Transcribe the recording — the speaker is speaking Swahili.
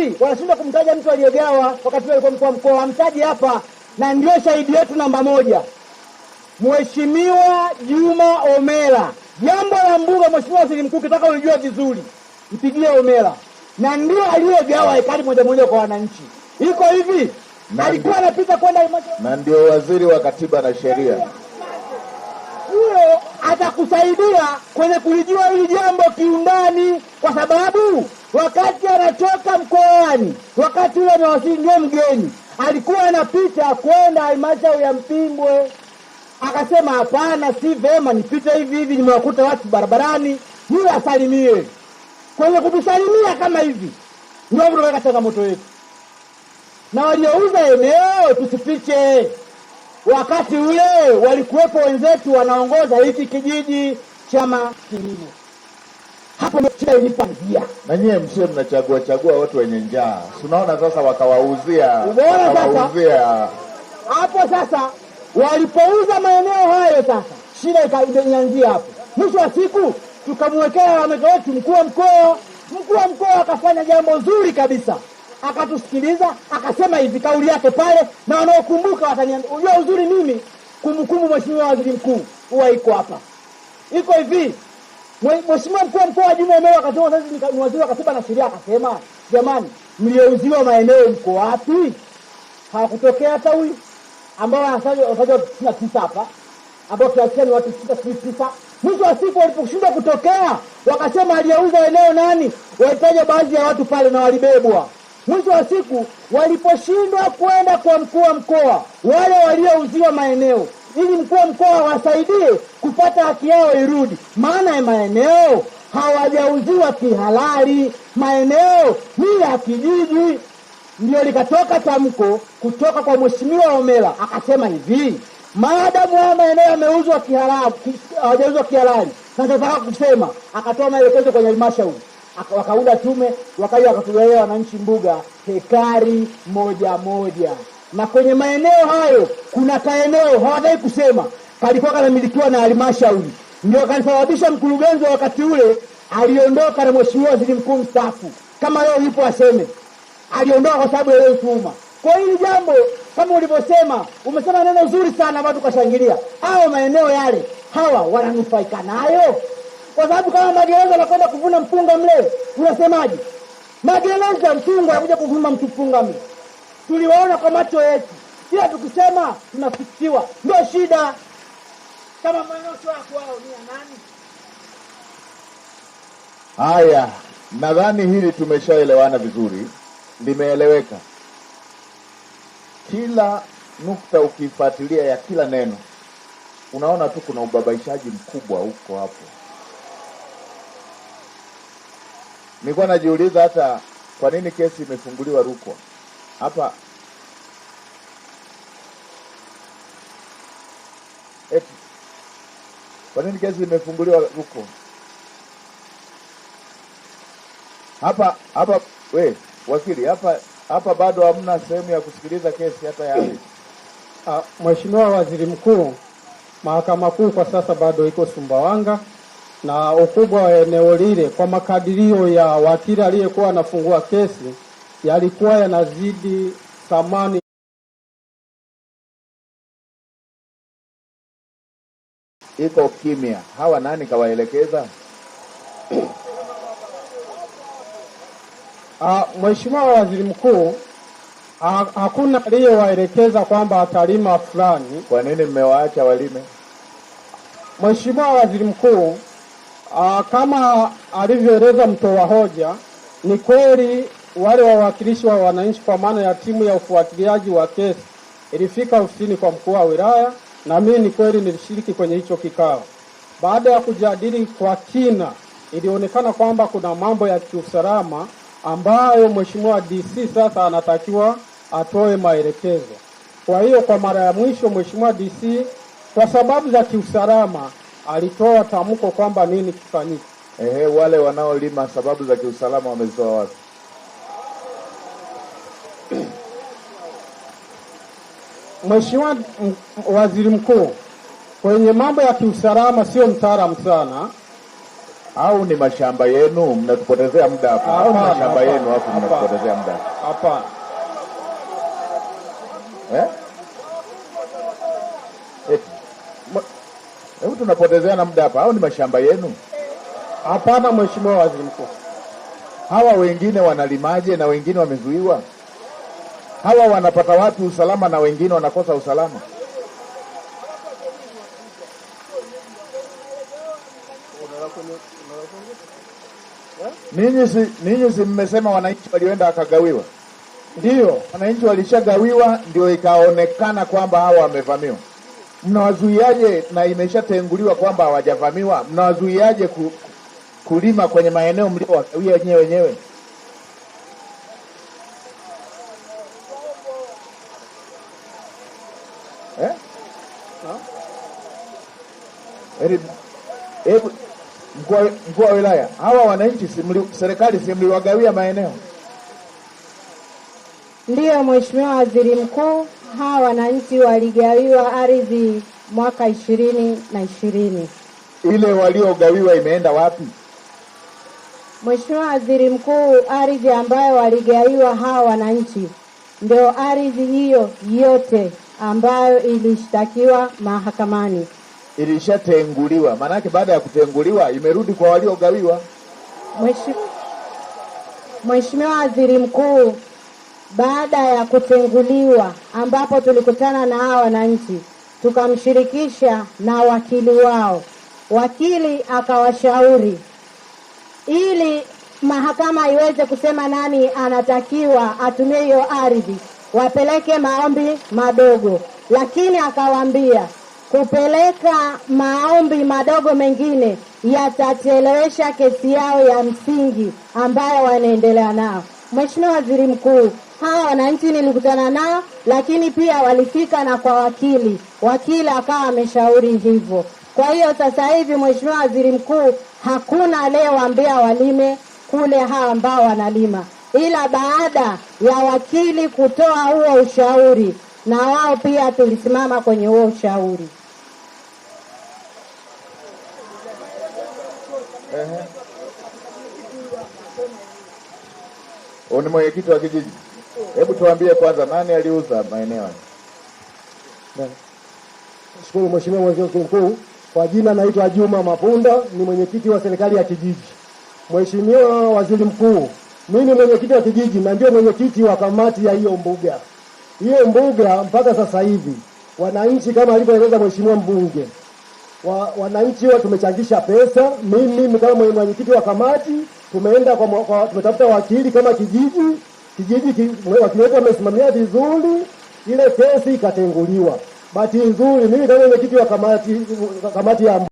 hivi wanashindwa kumtaja mtu aliyegawa wakati yule alikuwa mkuu wa mkoa, amtaji hapa, na ndio shahidi yetu namba 1. Mheshimiwa Juma Homera. Jambo la mbuga, Mheshimiwa Waziri Mkuu, kitaka unijue vizuri, mpigie Homera. Na ndio aliyegawa ekari moja kwa wananchi. Iko hivi, alikuwa anapita kwenda na ndio waziri wa katiba na sheria. Huyo atakusaidia kwenye kulijua hili jambo kiundani, kwa sababu wakati anatoka mkoani, wakati ule ni waziri ndio mgeni, alikuwa anapita kwenda halmashauri ya Mpimbwe. Akasema hapana, si vema nipite hivi, nimewakuta watu barabarani, yule asalimie. Kwenye kutusalimia kama hivi ndio tunaweka changamoto yetu. Na waliouza eneo tusifiche, wakati ule walikuwepo wenzetu wanaongoza hiki kijiji chama kilimo. Hapo shida ilipoanzia. Na nyie msio mnachagua watu wenye njaa. Tunaona sasa wakawauzia. Hapo sasa walipouza maeneo hayo, sasa shida ikaanzia hapo. Mwisho wa siku tukamwekea wetu mkuu wa mkoa. Mkuu wa mkoa akafanya jambo zuri kabisa, akatusikiliza, akasema hivi kauli yake pale, na wanaokumbuka wataniambia. Unajua uzuri mimi kumbukumbu Mheshimiwa Waziri Mkuu huwa iko hapa. Iko hivi, Mheshimiwa mkuu wa mkoa Juma Homera akasema, sasa ni waziri wa katiba na sheria, akasema jamani, mliouziwa maeneo mko wapi? Hawakutokea hata huyu ambao wanasema 99 hapa, ambao kiasi ni watu 69. Mwisho wa siku waliposhindwa kutokea, wakasema aliyeuza eneo nani? Walitaja baadhi ya watu pale na walibebwa. Mwisho wa siku waliposhindwa kwenda kwa mkuu wa mkoa, wale waliouziwa maeneo, ili mkuu wa mkoa wasaidie kupata haki yao irudi. Maana ya maeneo hawajauziwa kihalali, maeneo ni ya kijiji. Ndio likatoka tamko kutoka kwa Mheshimiwa Homera, akasema hivi, maadamu haya maeneo yameuzwa kihalali, hawajauzwa kihalali, sasa nataka kusema, akatoa maelekezo kwenye halmashauri, wakaunda tume, wakaja wakatugaia wananchi mbuga hekari moja. Na kwenye maeneo hayo kuna kaeneo hawataki kusema kalikuwa kanamilikiwa na halmashauri. Ndio kanisababisha mkurugenzi wa wakati ule aliondoka, na Mheshimiwa Waziri Mkuu mstaafu kama leo yupo aseme aliondoka kwa sababu ya tuhuma. Kwa hili jambo kama ulivyosema, umesema neno zuri sana, watu kashangilia. Hao maeneo yale hawa wananufaika nayo, kwa sababu kama magereza wanakwenda kuvuna mpunga mle, unasemaje? Magereza mpunga anakuja kuvuna mpunga mle, tuliwaona kwa macho yetu, kila tukisema tunafikiwa. Ndio shida, kama maeneo sio kwao ni nani? Haya, nadhani hili tumeshaelewana vizuri, limeeleweka. Kila nukta ukifuatilia ya kila neno, unaona tu kuna ubabaishaji mkubwa huko hapo. Nilikuwa najiuliza hata kwa nini kesi imefunguliwa Rukwa hapa. Kwa nini kesi imefunguliwa Rukwa hapa wakili hapa bado hamna sehemu ya kusikiliza kesi hata ya ardhi? Mheshimiwa Waziri Mkuu, Mahakama Kuu kwa sasa bado iko Sumbawanga, na ukubwa wa eneo lile kwa makadirio ya wakili aliyekuwa anafungua kesi yalikuwa yanazidi thamani. Iko kimya. Hawa nani kawaelekeza? Mheshimiwa Waziri Mkuu, hakuna aliyewaelekeza kwamba atalima fulani. Kwa nini mmewaacha walime? Mheshimiwa Waziri Mkuu, kama alivyoeleza mtoa hoja, ni kweli wale wawakilishi wa wananchi kwa maana ya timu ya ufuatiliaji wa kesi ilifika ofisini kwa mkuu wa wilaya, na mimi ni kweli nilishiriki kwenye hicho kikao. Baada ya kujadili kwa kina, ilionekana kwamba kuna mambo ya kiusalama ambayo Mheshimiwa DC sasa anatakiwa atoe maelekezo. Kwa hiyo kwa mara ya mwisho Mheshimiwa DC kwa sababu za kiusalama alitoa tamko kwamba nini kifanyike. Wale wanaolima sababu za kiusalama wamezitoa wapi? Mheshimiwa Waziri Mkuu, kwenye mambo ya kiusalama sio mtaalamu sana. au ni mashamba yenu mnatupotezea muda hapa? Au mashamba yenu hapo mnatupotezea muda? Hapana. Hebu tunapotezeana muda hapa, au ni mashamba yenu? Hapana, Mheshimiwa Waziri Mkuu. Hawa wengine wanalimaje na wengine wamezuiwa? Hawa wanapata wapi usalama na wengine wanakosa usalama? Ninyi si mmesema wananchi walioenda wakagawiwa? Ndio, wananchi walishagawiwa, ndio ikaonekana kwamba hawa wamevamiwa. Mnawazuiaje na imeshatenguliwa kwamba hawajavamiwa? Mnawazuiaje kulima kwenye maeneo mliowagawia wenyewe? Hebu mkuu wa wilaya, hawa wananchi serikali si mliwagawia maeneo? Ndiyo Mheshimiwa Waziri Mkuu, hawa wananchi waligawiwa ardhi mwaka 2020. Ile waliogawiwa imeenda wapi? Mheshimiwa Waziri Mkuu, ardhi ambayo waligawiwa hawa wananchi ndio ardhi hiyo yote ambayo ilishtakiwa mahakamani. Ilishatenguliwa, maana yake baada ya kutenguliwa imerudi kwa waliogawiwa. Mheshimiwa Waziri Mkuu, baada ya kutenguliwa ambapo tulikutana na hawa wananchi tukamshirikisha na wakili wao, wakili akawashauri ili mahakama iweze kusema nani anatakiwa atumie hiyo ardhi, wapeleke maombi madogo, lakini akawaambia kupeleka maombi madogo mengine yatachelewesha kesi yao ya msingi ambayo wanaendelea nao. Mheshimiwa Waziri Mkuu, hawa wananchi nilikutana nao, lakini pia walifika na kwa wakili akawa ameshauri hivyo. Kwa hiyo sasa hivi Mheshimiwa Waziri Mkuu, hakuna leo ambia walime kule hawa ambao wanalima, ila baada ya wakili kutoa huo ushauri na wao pia tulisimama kwenye huo ushauri. Ni mwenyekiti wa kijiji. Hebu tuambie kwanza nani aliuza maeneo haya? Shukuru Mheshimiwa Waziri Mkuu. Kwa jina naitwa Juma Mapunda, ni mwenyekiti wa serikali ya kijiji. Mheshimiwa Waziri Mkuu, mimi ni mwenyekiti wa kijiji na ndio mwenyekiti wa kamati ya hiyo mbuga. Hiyo mbuga mpaka sasa hivi wananchi kama alivyoeleza Mheshimiwa mbunge, wananchi tumechangisha pesa. Mimi kama mwenyekiti wa kamati tumeenda tumetafuta wakili kama kijiji wakili wetu wamesimamia vizuri, ile kesi ikatenguliwa. Bahati nzuri mimi kama mwenyekiti wa kamati ya